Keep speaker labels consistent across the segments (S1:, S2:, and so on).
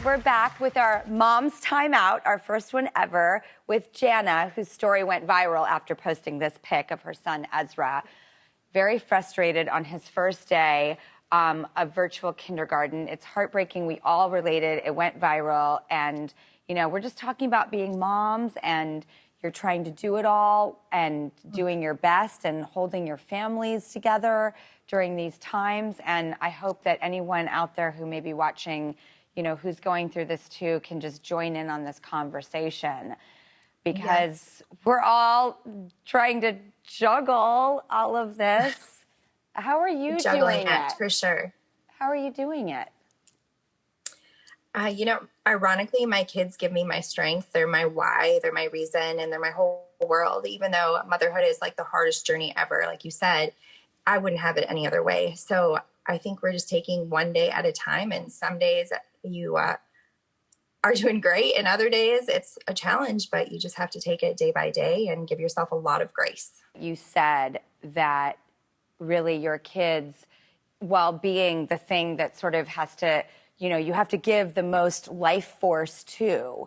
S1: We're back with our Mom's Time Out, our first one ever, with Jana, whose story went viral after posting this pic of her son, Ezra. Very frustrated on his first day of virtual kindergarten. It's heartbreaking. We all related. It went viral. And, you know, we're just talking about being moms, and you're trying to do it all and doing your best and holding your families together during these times. And I hope that anyone out there who may be watching, you know, who's going through this too, can just join in on this conversation, because we're all trying to juggle all of this. How are you
S2: Juggling
S1: doing it?
S2: For sure.
S1: How are you doing it?
S2: You know, ironically, my kids give me my strength. They're my why, they're my reason, and they're my whole world. Even though motherhood is like the hardest journey ever, like you said, I wouldn't have it any other way. So I think we're just taking one day at a time. And some days you are doing great, and other days it's a challenge, but you just have to take it day by day and give yourself a lot of grace.
S1: You said that really your kids, while being the thing that sort of has to, you know, you have to give the most life force to,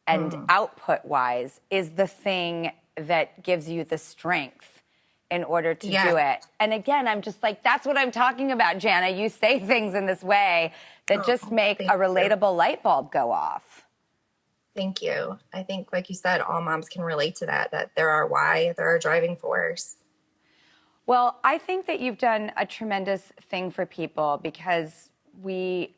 S1: and output-wise, is the thing that gives you the strength in order to do it. And again, I'm just like, that's what I'm talking about, Jana. You say things in this way that just make a relatable light bulb go off.
S2: Thank you. I think, like you said, all moms can relate to that they're our why, they're our driving force.
S1: Well, I think that you've done a tremendous thing for people, because we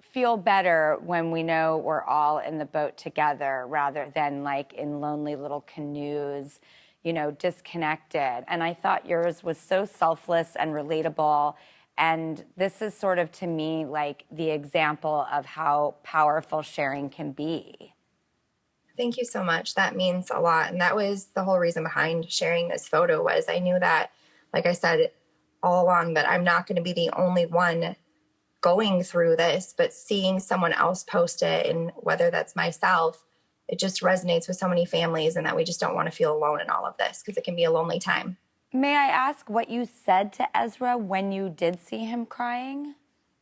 S1: feel better when we know we're all in the boat together rather than like in lonely little canoes, you know, disconnected. And I thought yours was so selfless and relatable. And this is sort of, to me, like the example of how powerful sharing can be.
S2: Thank you so much. That means a lot. And that was the whole reason behind sharing this photo. Was I knew that, like I said all along, that I'm not going to be the only one going through this, but seeing someone else post it, and whether that's myself, it just resonates with so many families, and that we just don't want to feel alone in all of this, because it can be a lonely time.
S1: May I ask what you said to Ezra when you did see him crying?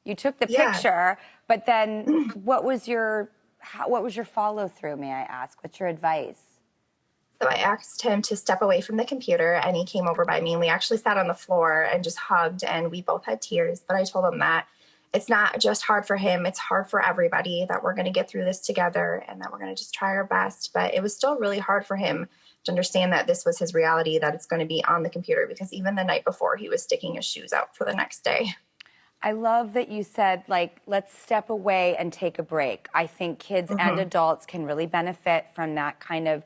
S1: You took the picture, but then what was your follow through, may I ask? What's your advice?
S2: So I asked him to step away from the computer, and he came over by me, and we actually sat on the floor and just hugged, and we both had tears. But I told him that it's not just hard for him, it's hard for everybody, that we're going to get through this together, and that we're going to just try our best. But it was still really hard for him to understand that this was his reality, that it's going to be on the computer, because even the night before, he was sticking his shoes out for the next day.
S1: I love that you said, like, let's step away and take a break. I think kids and adults can really benefit from that kind of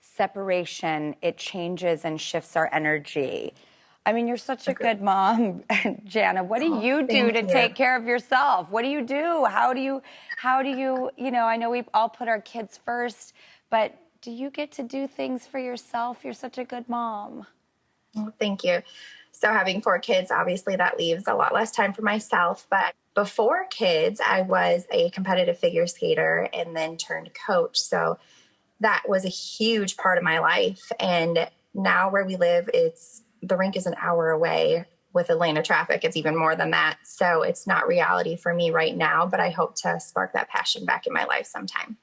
S1: separation. It changes and shifts our energy. I mean, you're such a good mom, Jana. What do you do to take care of yourself? What do you do? How do you, you know, I know we all put our kids first, but do you get to do things for yourself? You're such a good mom.
S2: Well, thank you. So having 4 kids, obviously that leaves a lot less time for myself. But before kids, I was a competitive figure skater and then turned coach. So that was a huge part of my life. And now where we live, the rink is an hour away. With Atlanta traffic, it's even more than that. So it's not reality for me right now, but I hope to spark that passion back in my life sometime.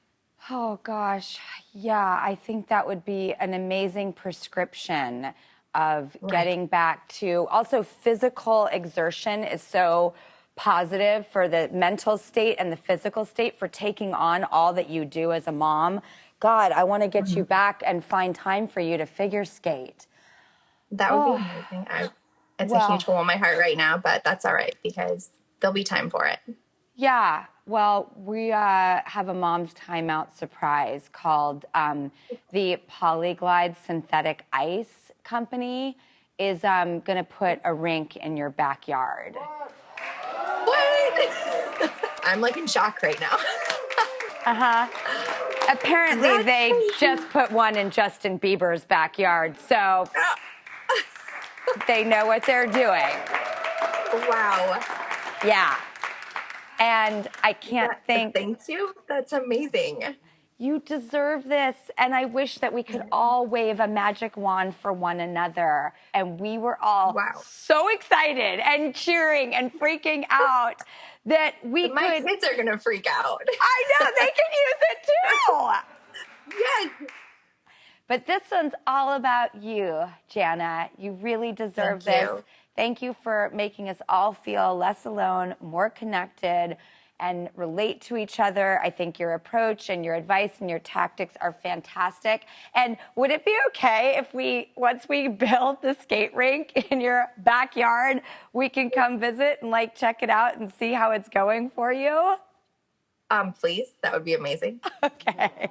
S1: Oh, gosh. Yeah, I think that would be an amazing prescription of getting back to. Also, physical exertion is so positive for the mental state and the physical state, for taking on all that you do as a mom. God, I want to get you back and find time for you to figure skate.
S2: That would be amazing. It's a huge hole in my heart right now, but that's all right, because there'll be time for it.
S1: Yeah. Well, we have a Mom's Timeout surprise called the PolyGlide Synthetic Ice Company is going to put a rink in your backyard.
S2: What? I'm like in shock right now.
S1: Apparently, they just put one in Justin Bieber's backyard, so they know what they're doing.
S2: Wow.
S1: Yeah. And I can't think.
S2: Thank you. That's amazing.
S1: You deserve this. And I wish that we could all wave a magic wand for one another. And we were all so excited and cheering and freaking out that we
S2: My
S1: could.
S2: kids are going to freak out.
S1: I know, they can use it too.
S2: Yes.
S1: But this one's all about you, Jana. You really deserve
S2: Thank
S1: this.
S2: you.
S1: Thank you for making us all feel less alone, more connected, and relate to each other. I think your approach and your advice and your tactics are fantastic. And would it be okay if once we build the skate rink in your backyard, we can come visit and like check it out and see how it's going for you?
S2: Please, that would be amazing.
S1: Okay.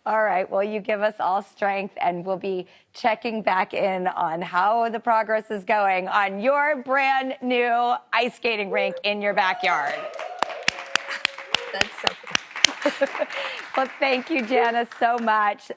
S1: All right. Well, you give us all strength, and we'll be checking back in on how the progress is going on your brand new ice skating rink in your backyard.
S2: That's so cool.
S1: Well, thank you, Jana, so much.